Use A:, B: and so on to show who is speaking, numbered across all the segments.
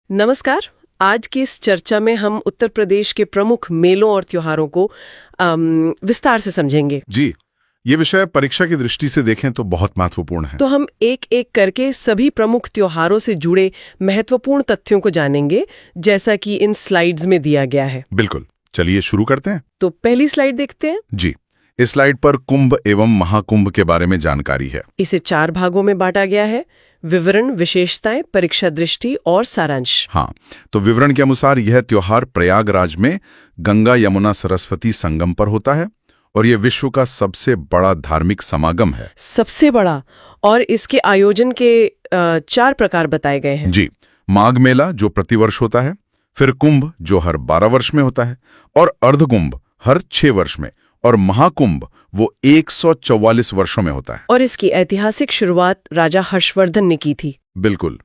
A: नमस्कार। आज की इस चर्चा में हम उत्तर प्रदेश के प्रमुख मेलों और त्योहारों को विस्तार से समझेंगे।
B: जी, ये विषय परीक्षा की दृष्टि से देखें तो बहुत महत्वपूर्ण है।
A: तो हम एक एक करके सभी प्रमुख त्योहारों से जुड़े महत्वपूर्ण तथ्यों को जानेंगे, जैसा कि इन स्लाइड्स में दिया गया है।
B: बिल्कुल, चलिए शुरू करते हैं।
A: तो पहली स्लाइड देखते हैं।
B: जी, इस स्लाइड पर कुंभ एवं महाकुंभ के बारे में जानकारी है।
A: इसे 4 भागों में बांटा गया है: विवरण, विशेषताएं, परीक्षा दृष्टि और सारांश।
B: हाँ, तो विवरण के अनुसार यह त्योहार प्रयागराज में गंगा यमुना सरस्वती संगम पर होता है और यह विश्व का सबसे बड़ा धार्मिक समागम है।
A: सबसे बड़ा। और इसके आयोजन के 4 प्रकार बताए गए हैं।
B: जी, माघ मेला जो प्रतिवर्ष होता है, फिर कुंभ जो हर 12 वर्ष में होता है, और अर्धकुंभ हर 6 वर्ष में, और महाकुंभ वो 144 वर्षों में होता है।
A: और इसकी ऐतिहासिक शुरुआत राजा हर्षवर्धन ने की थी।
B: बिल्कुल।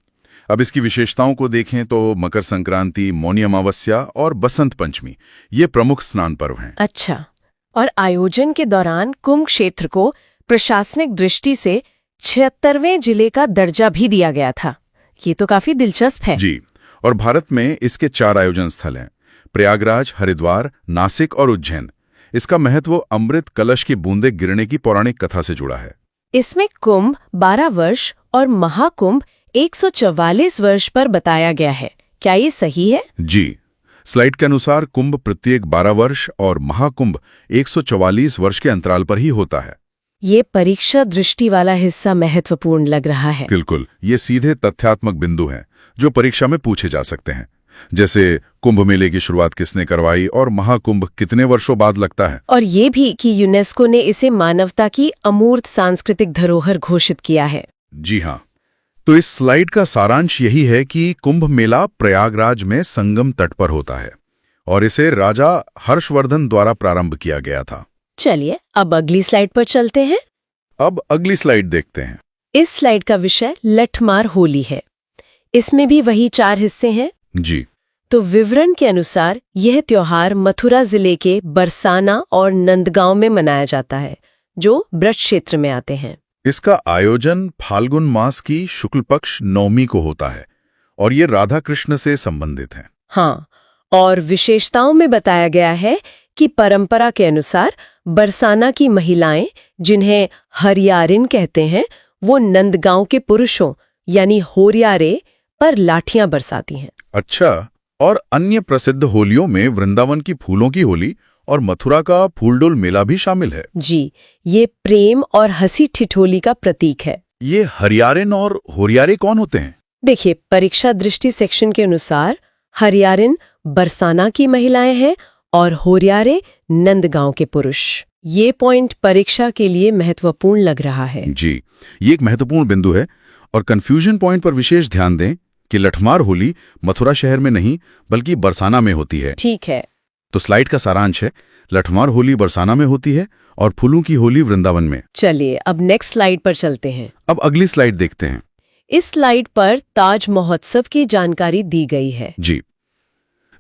B: अब इसकी विशेषताओं को देखें तो मकर संक्रांति, मौनी अमावस्या और बसंत पंचमी ये प्रमुख स्नान पर्व हैं।
A: अच्छा। और आयोजन के दौरान कुंभ क्षेत्र को प्रशासनिक दृष्टि से 76वें जिले का दर्जा भी दिया गया था। ये तो काफी दिलचस्प है।
B: जी, और भारत में इसके 4 आयोजन स्थल हैं: प्रयागराज, हरिद्वार, नासिक और उज्जैन। इसका महत्व अमृत कलश की बूंदें गिरने की पौराणिक कथा से जुड़ा है।
A: इसमें कुंभ 12 वर्ष और महाकुंभ 144 वर्ष पर बताया गया है। क्या ये सही है?
B: जी, स्लाइड के अनुसार कुंभ प्रत्येक 12 वर्ष और महाकुंभ 144 वर्ष के अंतराल पर ही होता है।
A: ये परीक्षा दृष्टि वाला हिस्सा महत्वपूर्ण लग रहा है।
B: बिल्कुल, ये सीधे तथ्यात्मक बिंदु हैं जो परीक्षा में पूछे जा सकते हैं, जैसे कुंभ मेले की शुरुआत किसने करवाई और महाकुंभ कितने वर्षों बाद लगता है।
A: और ये भी कि यूनेस्को ने इसे मानवता की अमूर्त सांस्कृतिक धरोहर घोषित किया है।
B: जी हाँ, तो इस स्लाइड का सारांश यही है कि कुंभ मेला प्रयागराज में संगम तट पर होता है और इसे राजा हर्षवर्धन द्वारा प्रारंभ किया गया था।
A: चलिए अब अगली स्लाइड पर चलते हैं।
B: अब अगली स्लाइड देखते हैं।
A: इस स्लाइड का विषय लठमार होली है। इसमें भी वही 4 हिस्से हैं।
B: जी,
A: तो विवरण के अनुसार यह त्योहार मथुरा जिले के बरसाना और नंदगांव में मनाया जाता है, जो ब्रज क्षेत्र में आते हैं।
B: इसका आयोजन फाल्गुन मास की शुक्ल पक्ष नवमी को होता है और ये राधा कृष्ण से संबंधित है।
A: हाँ, और विशेषताओं में बताया गया है कि परंपरा के अनुसार बरसाना की महिलाएं, जिन्हें हरियारिन कहते हैं, वो नंदगांव के पुरुषों यानी होरियारे पर लाठियां बरसाती हैं।
B: अच्छा, और अन्य प्रसिद्ध होलियों में वृंदावन की फूलों की होली और मथुरा का फूलडोल मेला भी शामिल है।
A: जी, ये प्रेम और हंसी ठिठोली का प्रतीक है।
B: ये हरियारिन और होरियारे कौन होते हैं?
A: देखिए, परीक्षा दृष्टि सेक्शन के अनुसार हरियारिन बरसाना की महिलाएं हैं और होरियारे नंदगांव के पुरुष। ये पॉइंट परीक्षा के लिए महत्वपूर्ण लग रहा है।
B: जी, ये एक महत्वपूर्ण बिंदु है और कंफ्यूजन पॉइंट पर विशेष ध्यान दें कि लठमार होली मथुरा शहर में नहीं बल्कि बरसाना में होती है।
A: ठीक है।
B: तो स्लाइड का सारांश है, लठमार होली बरसाना में होती है और फूलों की होली वृंदावन में।
A: चलिए अब नेक्स्ट स्लाइड पर चलते हैं।
B: अब अगली स्लाइड देखते हैं।
A: इस स्लाइड पर ताज महोत्सव की जानकारी दी गई है।
B: जी,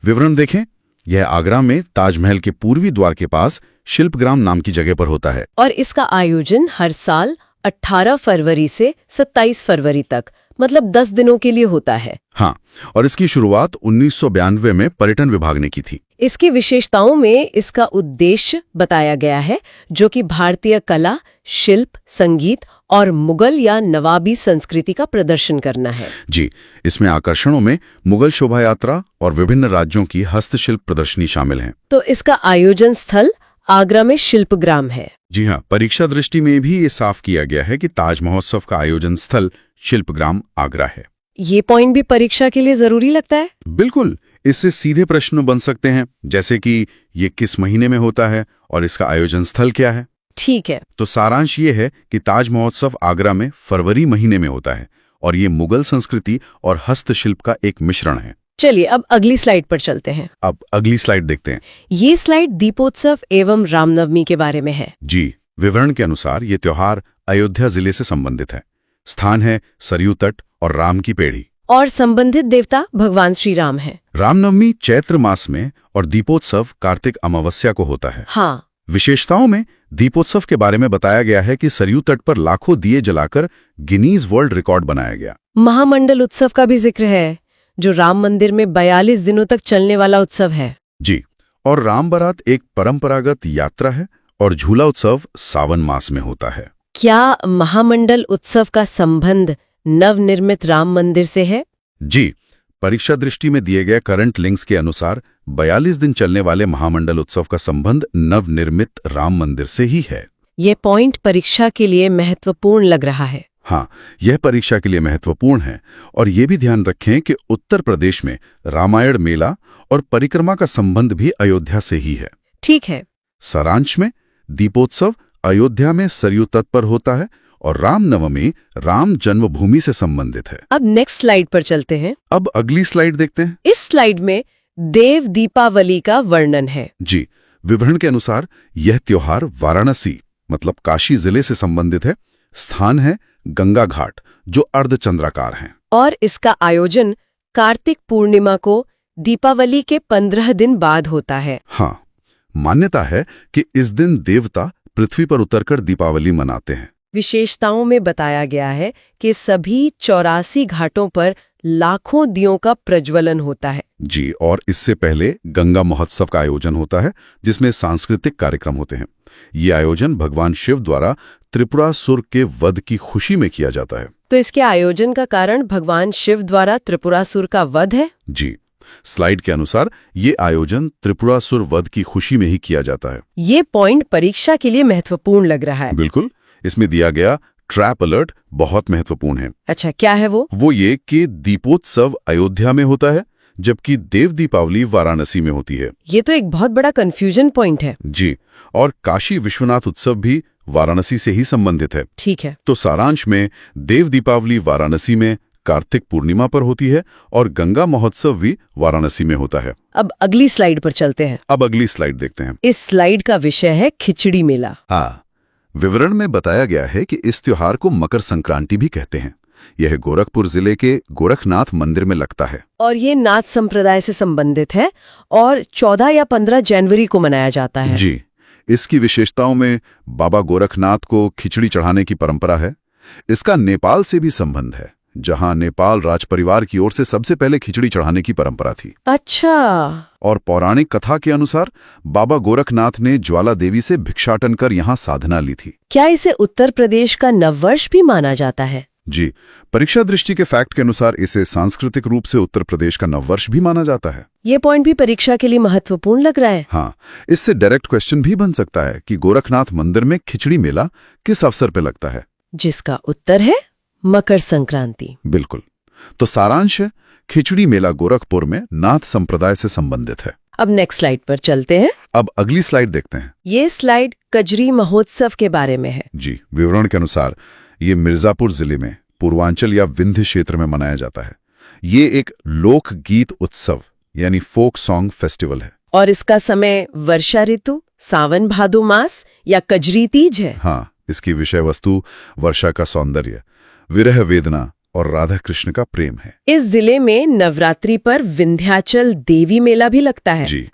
B: विवरण देखें। यह आगरा में ताजमहल के पूर्वी द्वार के पास शिल्पग्राम नाम की जगह पर होता है
A: और इसका आयोजन हर साल 18 फरवरी से 27 फरवरी तक, मतलब 10 दिनों के लिए होता है।
B: हाँ, और इसकी शुरुआत 1992 में पर्यटन विभाग ने की थी।
A: इसकी विशेषताओं में इसका उद्देश्य बताया गया है, जो कि भारतीय कला, शिल्प, संगीत और मुगल या नवाबी संस्कृति का प्रदर्शन करना है।
B: जी, इसमें आकर्षणों में मुगल शोभा यात्रा और विभिन्न राज्यों की हस्तशिल्प प्रदर्शनी शामिल हैं।
A: तो इसका आयोजन स्थल आगरा में शिल्पग्राम है।
B: जी हाँ, परीक्षा दृष्टि में भी ये साफ किया गया है कि ताज महोत्सव का आयोजन स्थल शिल्पग्राम आगरा है।
A: ये पॉइंट भी परीक्षा के लिए जरूरी लगता है।
B: बिल्कुल, इससे सीधे प्रश्न बन सकते हैं, जैसे कि ये किस महीने में होता है और इसका आयोजन स्थल क्या है।
A: ठीक है।
B: तो सारांश ये है कि ताज महोत्सव आगरा में फरवरी महीने में होता है और ये मुगल संस्कृति और हस्तशिल्प का एक मिश्रण है।
A: चलिए अब अगली स्लाइड पर चलते हैं।
B: अब अगली स्लाइड देखते हैं।
A: ये स्लाइड दीपोत्सव एवं रामनवमी के बारे में है।
B: जी, विवरण के अनुसार ये त्योहार अयोध्या जिले से संबंधित है। स्थान है सरयू तट और राम की पेड़ी।
A: और संबंधित देवता भगवान श्री राम है।
B: रामनवमी चैत्र मास में और दीपोत्सव कार्तिक अमावस्या को होता है।
A: हाँ।
B: विशेषताओं में दीपोत्सव के बारे में बताया गया है कि सरयू तट पर लाखों दिए जलाकर गिनीज वर्ल्ड रिकॉर्ड बनाया गया।
A: महामंडल उत्सव का भी जिक्र है, जो राम मंदिर में 42 दिनों तक चलने वाला उत्सव है।
B: जी, और राम बारात एक परंपरागत यात्रा है और झूला उत्सव सावन मास में होता है।
A: क्या महामंडल उत्सव का संबंध नवनिर्मित राम मंदिर से है?
B: जी, परीक्षा दृष्टि में दिए गए करंट लिंक्स के अनुसार 42 दिन चलने वाले महामंडल उत्सव का संबंध नवनिर्मित राम मंदिर से ही है।
A: ये पॉइंट परीक्षा के लिए महत्वपूर्ण लग रहा है।
B: हाँ, यह परीक्षा के लिए महत्वपूर्ण है और ये भी ध्यान रखें कि उत्तर प्रदेश में रामायण मेला और परिक्रमा का संबंध भी अयोध्या से ही है।
A: ठीक है।
B: सारांश में दीपोत्सव अयोध्या में सरयू तट पर होता है और रामनवमी राम जन्मभूमि से संबंधित है।
A: अब नेक्स्ट स्लाइड पर चलते हैं।
B: अब अगली स्लाइड देखते हैं।
A: इस स्लाइड में देव दीपावली का वर्णन है।
B: जी, विवरण के अनुसार यह त्योहार वाराणसी मतलब काशी जिले से संबंधित है। स्थान है गंगा घाट जो अर्धचंद्राकार हैं।
A: और इसका आयोजन कार्तिक पूर्णिमा को दीपावली के 15 दिन बाद होता है।
B: हाँ, मान्यता है कि इस दिन देवता पृथ्वी पर उतरकर दीपावली मनाते हैं।
A: विशेषताओं में बताया गया है कि सभी 84 घाटों पर लाखों दियों का प्रज्वलन होता है।
B: जी, और इससे पहले गंगा महोत्सव का आयोजन होता है जिसमें सांस्कृतिक कार्यक्रम होते हैं। ये आयोजन भगवान शिव द्वारा त्रिपुरासुर के वध की खुशी में किया जाता है।
A: तो इसके आयोजन का कारण भगवान शिव द्वारा त्रिपुरासुर का वध है?
B: जी, स्लाइड के अनुसार ये आयोजन त्रिपुरासुर वध की खुशी में ही किया जाता है।
A: ये पॉइंट परीक्षा के लिए महत्वपूर्ण लग रहा है।
B: बिल्कुल, इसमें दिया गया ट्रैप अलर्ट बहुत महत्वपूर्ण है।
A: अच्छा, क्या है वो
B: ये कि दीपोत्सव अयोध्या में होता है जबकि देव दीपावली वाराणसी में होती है।
A: ये तो एक बहुत बड़ा कंफ्यूजन पॉइंट है।
B: जी, और काशी विश्वनाथ उत्सव भी वाराणसी से ही संबंधित है।
A: ठीक है।
B: तो सारांश में देव दीपावली वाराणसी में कार्तिक पूर्णिमा पर होती है और गंगा महोत्सव भी वाराणसी में होता है।
A: अब अगली स्लाइड पर चलते हैं।
B: अब अगली स्लाइड देखते हैं।
A: इस स्लाइड का विषय है खिचड़ी मेला।
B: हाँ, विवरण में बताया गया है कि इस त्योहार को मकर संक्रांति भी कहते हैं। यह गोरखपुर जिले के गोरखनाथ मंदिर में लगता है
A: और ये नाथ संप्रदाय से संबंधित है और 14 या 15 जनवरी को मनाया जाता है।
B: जी, इसकी विशेषताओं में बाबा गोरखनाथ को खिचड़ी चढ़ाने की परंपरा है। इसका नेपाल से भी संबंध है, जहां नेपाल राजपरिवार की ओर से सबसे पहले खिचड़ी चढ़ाने की परंपरा थी।
A: अच्छा।
B: और पौराणिक कथा के अनुसार बाबा गोरखनाथ ने ज्वाला देवी से भिक्षाटन कर यहाँ साधना ली थी।
A: क्या इसे उत्तर प्रदेश का नववर्ष भी माना जाता है?
B: जी, परीक्षा दृष्टि के फैक्ट के अनुसार इसे सांस्कृतिक रूप से उत्तर प्रदेश का नववर्ष भी माना जाता है।
A: ये पॉइंट भी परीक्षा के लिए महत्वपूर्ण लग रहा है।
B: हाँ, इससे डायरेक्ट क्वेश्चन भी बन सकता है कि गोरखनाथ मंदिर में खिचड़ी मेला किस अवसर पर लगता है,
A: जिसका उत्तर है मकर संक्रांति।
B: बिल्कुल। तो सारांश है, खिचड़ी मेला गोरखपुर में नाथ संप्रदाय से संबंधित है।
A: अब नेक्स्ट स्लाइड पर चलते हैं।
B: अब अगली स्लाइड देखते हैं।
A: ये स्लाइड कजरी महोत्सव के बारे में है।
B: जी, विवरण के अनुसार ये मिर्जापुर जिले में पूर्वांचल या विंध्य क्षेत्र में मनाया जाता है। ये एक लोक गीत उत्सव यानी फोक सॉन्ग फेस्टिवल है।
A: और इसका समय वर्षा ऋतु, सावन भादो मास या कजरी तीज है।
B: हाँ, इसकी विषय वस्तु वर्षा का सौंदर्य, विरह वेदना और राधा कृष्ण का प्रेम है।
A: इस जिले में नवरात्रि पर विंध्याचल देवी मेला भी लगता है।
B: जी,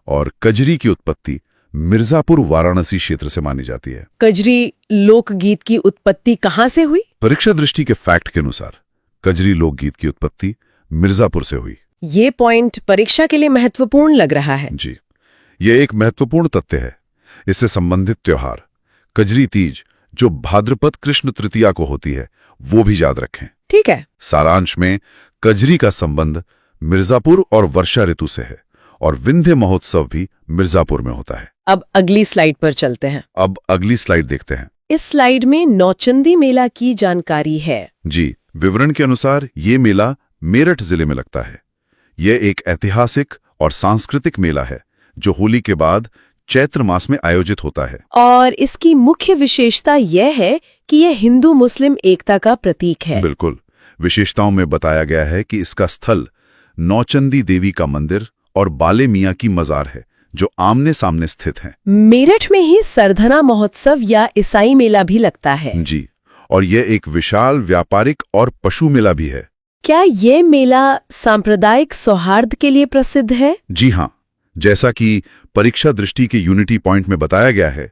B: और कजरी की उत्पत्ति मिर्जापुर वाराणसी क्षेत्र से मानी जाती है।
A: कजरी लोकगीत की उत्पत्ति कहाँ से हुई?
B: परीक्षा दृष्टि के फैक्ट के अनुसार कजरी लोकगीत की उत्पत्ति मिर्जापुर से हुई।
A: ये पॉइंट परीक्षा के लिए महत्वपूर्ण लग रहा है।
B: जी, यह एक महत्वपूर्ण तथ्य है। इससे संबंधित त्योहार कजरी तीज जो भाद्रपद कृष्ण तृतीया को होती है वो भी याद रखें।
A: ठीक है।
B: सारांश में कजरी का संबंध मिर्जापुर और वर्षा ऋतु से है और विंध्य महोत्सव भी मिर्जापुर में होता है।
A: अब अगली स्लाइड पर चलते हैं।
B: अब अगली स्लाइड देखते हैं।
A: इस स्लाइड में नौचंदी मेला की जानकारी है।
B: जी, विवरण के अनुसार ये मेला मेरठ जिले में लगता है। यह एक ऐतिहासिक और सांस्कृतिक मेला है जो होली के बाद चैत्र मास में आयोजित होता है।
A: और इसकी मुख्य विशेषता यह है कि यह हिंदू मुस्लिम एकता का प्रतीक है।
B: बिल्कुल, विशेषताओं में बताया गया है कि इसका स्थल नौचंदी देवी का मंदिर और बाले मियाँ की मजार है जो आमने सामने स्थित हैं।
A: मेरठ में ही सरधना महोत्सव या ईसाई मेला भी लगता है।
B: जी, और यह एक विशाल व्यापारिक और पशु मेला भी है।
A: क्या ये मेला सांप्रदायिक सौहार्द के लिए प्रसिद्ध है?
B: जी हाँ, जैसा कि परीक्षा दृष्टि के यूनिटी पॉइंट में बताया गया है,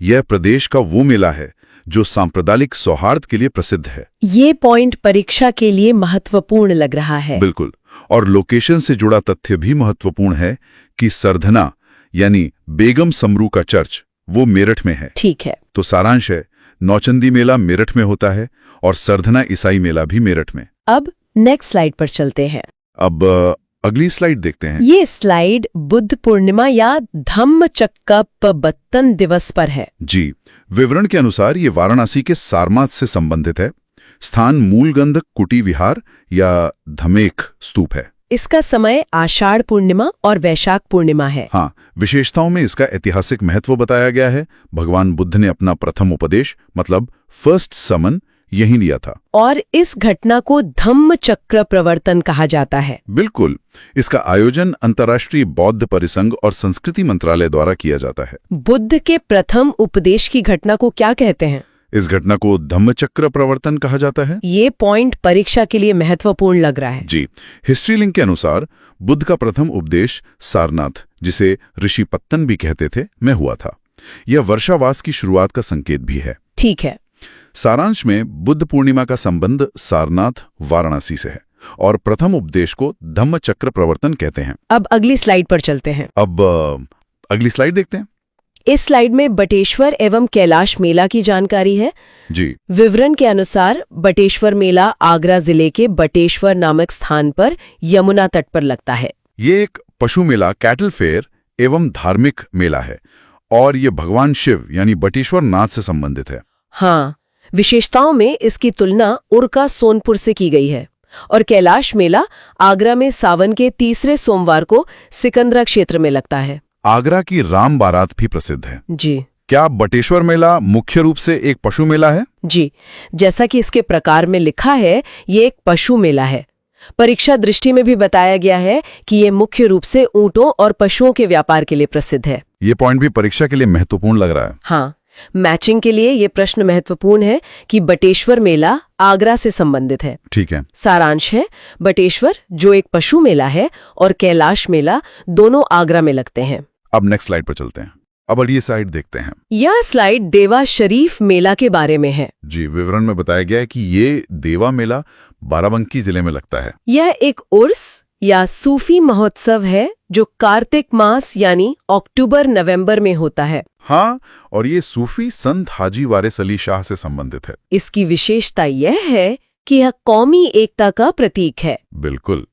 B: यह प्रदेश का वो मेला है जो सांप्रदायिक सौहार्द के लिए प्रसिद्ध है।
A: ये पॉइंट परीक्षा के लिए महत्वपूर्ण लग रहा है।
B: बिल्कुल। और लोकेशन से जुड़ा तथ्य भी महत्वपूर्ण है कि सरधना यानी बेगम समरू का चर्च वो मेरठ में है।
A: ठीक है।
B: तो सारांश है, नौचंदी मेला मेरठ में होता है और सरधना ईसाई मेला भी मेरठ में।
A: अब नेक्स्ट स्लाइड पर चलते हैं।
B: अब अगली स्लाइड देखते हैं।
A: ये स्लाइड बुद्ध पूर्णिमा या धम्मचक्र प्रवर्तन दिवस पर है।
B: जी, विवरण के अनुसार ये वाराणसी के सारनाथ से संबंधित है। स्थान मूलगंध कुटी विहार या धमेख स्तूप है।
A: इसका समय आषाढ़ पूर्णिमा और वैशाख पूर्णिमा है।
B: हाँ, विशेषताओं में इसका ऐतिहासिक महत्व बताया गया है। भगवान बुद्ध ने अपना प्रथम उपदेश मतलब फर्स्ट समन यही लिया था।
A: और इस घटना को धम्मचक्र प्रवर्तन कहा जाता है।
B: बिल्कुल। इसका आयोजन अंतर्राष्ट्रीय बौद्ध परिसंघ और संस्कृति मंत्रालय द्वारा किया जाता है।
A: बुद्ध के प्रथम उपदेश की घटना को क्या कहते हैं?
B: इस घटना को धम्मचक्र प्रवर्तन कहा जाता है।
A: ये पॉइंट परीक्षा के लिए महत्वपूर्ण लग रहा है।
B: जी, हिस्ट्री लिंक के अनुसार बुद्ध का प्रथम उपदेश सारनाथ, जिसे ऋषि पत्तन भी कहते थे, में हुआ था। यह वर्षावास की शुरुआत का संकेत भी है।
A: ठीक है।
B: सारांश में बुद्ध पूर्णिमा का संबंध सारनाथ वाराणसी से है और प्रथम उपदेश को धम्मचक्र प्रवर्तन कहते हैं।
A: अब अगली स्लाइड पर चलते हैं।
B: अब अगली स्लाइड देखते हैं।
A: इस स्लाइड में बटेश्वर एवं कैलाश मेला की जानकारी है।
B: जी,
A: विवरण के अनुसार बटेश्वर मेला आगरा जिले के बटेश्वर नामक स्थान पर यमुना तट पर लगता है।
B: ये एक पशु मेला, कैटल फेयर एवं धार्मिक मेला है और ये भगवान शिव यानी बटेश्वर नाथ से संबंधित है।
A: हाँ, विशेषताओं में इसकी तुलना उरका सोनपुर से की गई है और कैलाश मेला आगरा में सावन के तीसरे सोमवार को सिकंदरा क्षेत्र में लगता है।
B: आगरा की राम बारात भी प्रसिद्ध है।
A: जी।
B: क्या बटेश्वर मेला मुख्य रूप से एक पशु मेला है?
A: जी, जैसा कि इसके प्रकार में लिखा है, ये एक पशु मेला है। परीक्षा दृष्टि में भी बताया गया है कि ये मुख्य रूप से ऊंटों और पशुओं के व्यापार के लिए प्रसिद्ध है।
B: ये पॉइंट भी परीक्षा के लिए महत्वपूर्ण लग रहा है।
A: हाँ, मैचिंग के लिए ये प्रश्न महत्वपूर्ण है कि बटेश्वर मेला आगरा से संबंधित है।
B: ठीक है।
A: सारांश है, बटेश्वर जो एक पशु मेला है और कैलाश मेला दोनों आगरा में लगते हैं।
B: अब नेक्स्ट स्लाइड पर चलते हैं। अब अगली स्लाइड देखते हैं।
A: यह स्लाइड देवा शरीफ मेला के बारे में है।
B: जी, विवरण में बताया गया है कि ये देवा मेला बाराबंकी जिले में लगता है।
A: यह एक उर्स या सूफी महोत्सव है जो कार्तिक मास यानी अक्टूबर-नवंबर में होता है।
B: हाँ, और ये सूफी संत हाजी वारिस अली शाह से संबंधित है।
A: इसकी विशेषता यह है कि यह कौमी एकता का प्रतीक है।
B: बिल्कुल।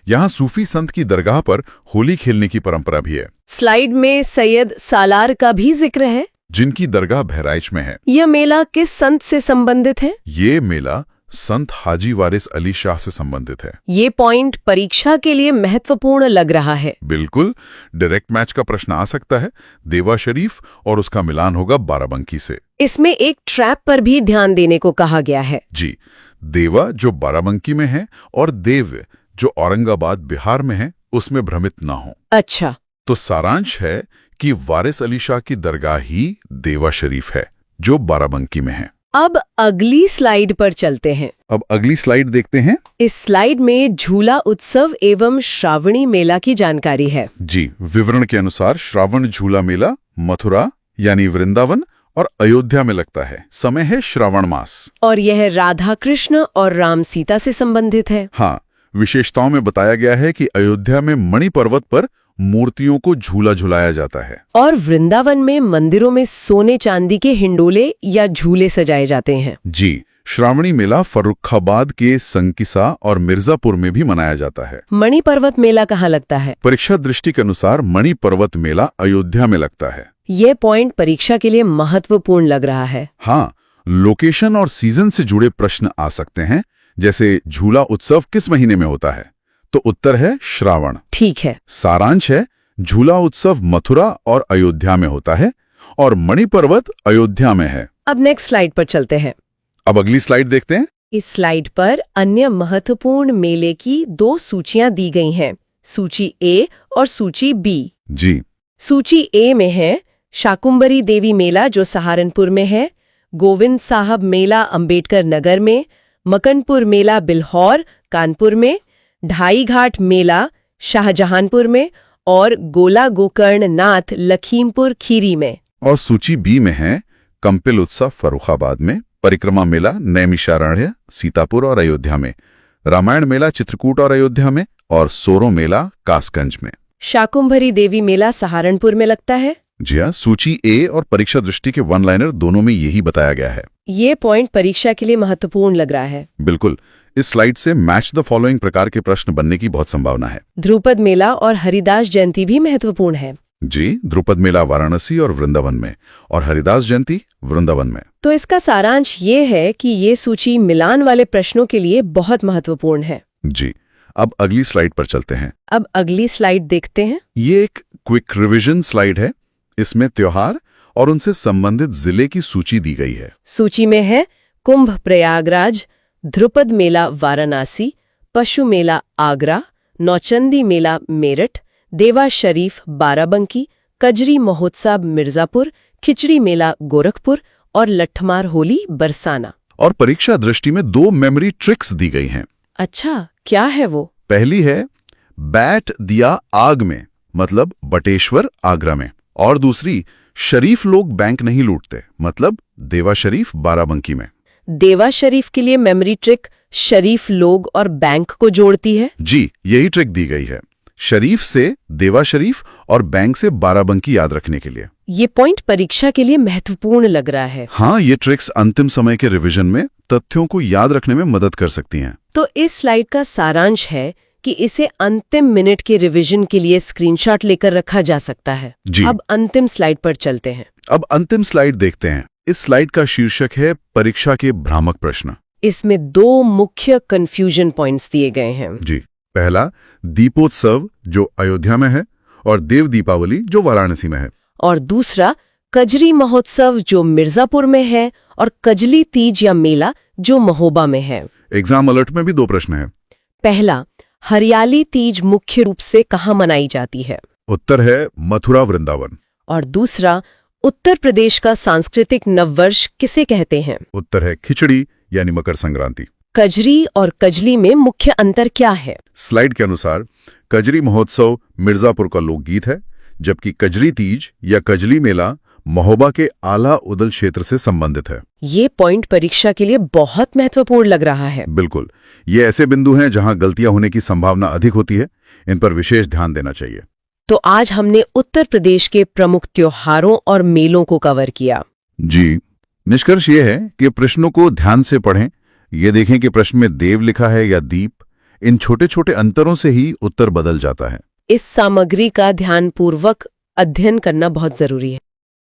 B: यहाँ सूफी संत की दरगाह पर होली खेलने की परंपरा भी है।
A: स्लाइड में सैयद सालार का भी जिक्र है,
B: जिनकी दरगाह बहराइच में है।
A: यह मेला किस संत से संबंधित है?
B: ये मेला संत हाजी वारिस अली शाह से संबंधित है।
A: ये पॉइंट परीक्षा के लिए महत्वपूर्ण लग रहा है।
B: बिल्कुल, डायरेक्ट मैच का प्रश्न आ सकता है। देवा शरीफ और उसका मिलान होगा बाराबंकी से।
A: इसमें एक ट्रैप पर भी ध्यान देने को कहा गया है।
B: जी, देवा जो बाराबंकी में है और देव जो औरंगाबाद बिहार में है, उसमें भ्रमित ना हो।
A: अच्छा।
B: तो सारांश है कि वारिस अली शाह की दरगाह ही देवा शरीफ है जो बाराबंकी में है।
A: अब अगली स्लाइड पर चलते हैं।
B: अब अगली स्लाइड देखते हैं।
A: इस स्लाइड में झूला उत्सव एवं श्रावणी मेला की जानकारी है।
B: जी, विवरण के अनुसार श्रावण झूला मेला मथुरा यानी वृंदावन और अयोध्या में लगता है। समय है श्रावण मास
A: और यह राधा कृष्ण और राम सीता से संबंधित है।
B: हाँ, विशेषताओं में बताया गया है कि अयोध्या में मणि पर्वत पर मूर्तियों को झूला झुलाया जाता है
A: और वृंदावन में मंदिरों में सोने चांदी के हिंडोले या झूले सजाए जाते हैं।
B: जी, श्रावणी मेला फर्रुखाबाद के संकिसा और मिर्जापुर में भी मनाया जाता है।
A: मणि पर्वत मेला कहाँ लगता है?
B: परीक्षा दृष्टि के अनुसार मणि पर्वत मेला अयोध्या में लगता है।
A: ये पॉइंट परीक्षा के लिए महत्वपूर्ण लग रहा है।
B: हाँ, लोकेशन और सीजन से जुड़े प्रश्न आ सकते हैं, जैसे झूला उत्सव किस महीने में होता है? तो उत्तर है श्रावण।
A: ठीक है।
B: सारांश है, झूला उत्सव मथुरा और अयोध्या में होता है और मणि पर्वत अयोध्या में है।
A: अब नेक्स्ट स्लाइड पर चलते हैं।
B: अब अगली स्लाइड देखते हैं।
A: इस स्लाइड पर अन्य महत्वपूर्ण मेले की 2 सूचियां दी गई हैं, सूची ए और सूची बी।
B: जी,
A: सूची ए में है शाकुंभरी देवी मेला जो सहारनपुर में है, गोविंद साहब मेला अंबेडकर नगर में, मकनपुर मेला बिल्हौर कानपुर में, ढाई घाट मेला शाहजहांपुर में और गोला गोकर्ण नाथ लखीमपुर खीरी में।
B: और सूची बी में है कंपिल उत्सव फर्रुखाबाद में, परिक्रमा मेला नैमिषारण्य, सीतापुर और अयोध्या में, रामायण मेला चित्रकूट और अयोध्या में, और सोरो मेला कासगंज में।
A: शाकुंभरी देवी मेला सहारनपुर में लगता है।
B: जी हाँ, सूची ए और परीक्षा दृष्टि के वन लाइनर दोनों में यही बताया गया है।
A: ये पॉइंट परीक्षा के लिए महत्वपूर्ण लग रहा है।
B: बिल्कुल, इस स्लाइड से मैच द फॉलोइंग प्रकार के प्रश्न बनने की बहुत संभावना है।
A: ध्रुपद मेला और हरिदास जयंती भी महत्वपूर्ण है।
B: जी, ध्रुपद मेला वाराणसी और वृंदावन में, और हरिदास जयंती वृंदावन में।
A: तो इसका सारांश ये है कि ये सूची मिलान वाले प्रश्नों के लिए बहुत महत्वपूर्ण है।
B: जी, अब अगली स्लाइड पर चलते हैं।
A: अब अगली स्लाइड देखते हैं।
B: ये एक क्विक रिवीजन स्लाइड है। इसमें त्योहार और उनसे संबंधित जिले की सूची दी गई है।
A: सूची में है कुंभ प्रयागराज, ध्रुपद मेला वाराणसी, पशु मेला आगरा, नौचंदी मेला मेरठ, देवा शरीफ बाराबंकी, कजरी महोत्सव मिर्जापुर, खिचड़ी मेला गोरखपुर और लठमार होली बरसाना।
B: और परीक्षा दृष्टि में 2 मेमोरी ट्रिक्स दी गई हैं।
A: अच्छा, क्या है वो?
B: पहली है बैट दिया आग में, मतलब बटेश्वर आगरा में, और दूसरी शरीफ लोग बैंक नहीं लूटते, मतलब देवा शरीफ बाराबंकी में।
A: देवा शरीफ के लिए मेमोरी ट्रिक शरीफ लोग और बैंक को जोड़ती है।
B: जी, यही ट्रिक दी गई है, शरीफ से देवा शरीफ और बैंक से बाराबंकी याद रखने के लिए।
A: ये पॉइंट परीक्षा के लिए महत्वपूर्ण लग रहा है।
B: हाँ, ये ट्रिक्स अंतिम समय के रिवीजन में तथ्यों को याद रखने में मदद कर सकती हैं।
A: तो इस स्लाइड का सारांश है कि इसे अंतिम मिनट के रिवीजन के लिए स्क्रीनशॉट लेकर रखा जा सकता है।
B: जी।
A: अब अंतिम स्लाइड पर चलते हैं।
B: अब अंतिम स्लाइड देखते हैं। इस स्लाइड का शीर्षक है परीक्षा के भ्रामक प्रश्न।
A: इसमें 2 मुख्य कंफ्यूजन पॉइंट्स दिए गए हैं।
B: जी, पहला दीपोत्सव जो अयोध्या में है, और देव दीपावली जो वाराणसी में है।
A: और दूसरा कजरी महोत्सव जो मिर्जापुर में है और कजली तीज या मेला जो महोबा में है।
B: एग्जाम अलर्ट में भी 2 प्रश्न हैं।
A: पहला, हरियाली तीज मुख्य रूप से कहाँ मनाई जाती है?
B: उत्तर है मथुरा वृंदावन।
A: और दूसरा, उत्तर प्रदेश का सांस्कृतिक नववर्ष किसे कहते हैं?
B: उत्तर है खिचड़ी यानी मकर संक्रांति।
A: कजरी और कजली में मुख्य अंतर क्या है?
B: स्लाइड के अनुसार कजरी महोत्सव मिर्जापुर का लोकगीत है, जबकि कजरी तीज या कजली मेला महोबा के आला उदल क्षेत्र से संबंधित है।
A: ये पॉइंट परीक्षा के लिए बहुत महत्वपूर्ण लग रहा है।
B: बिल्कुल, ये ऐसे बिंदु हैं जहां गलतियां होने की संभावना अधिक होती है। इन पर विशेष ध्यान देना चाहिए।
A: तो आज हमने उत्तर प्रदेश के प्रमुख त्योहारों और मेलों को कवर किया।
B: जी, निष्कर्ष ये है कि प्रश्नों को ध्यान से पढ़ें। ये देखें कि प्रश्न में देव लिखा है या दीप। इन छोटे छोटे अंतरों से ही उत्तर बदल जाता है।
A: इस सामग्री का ध्यानपूर्वक अध्ययन करना बहुत जरूरी है।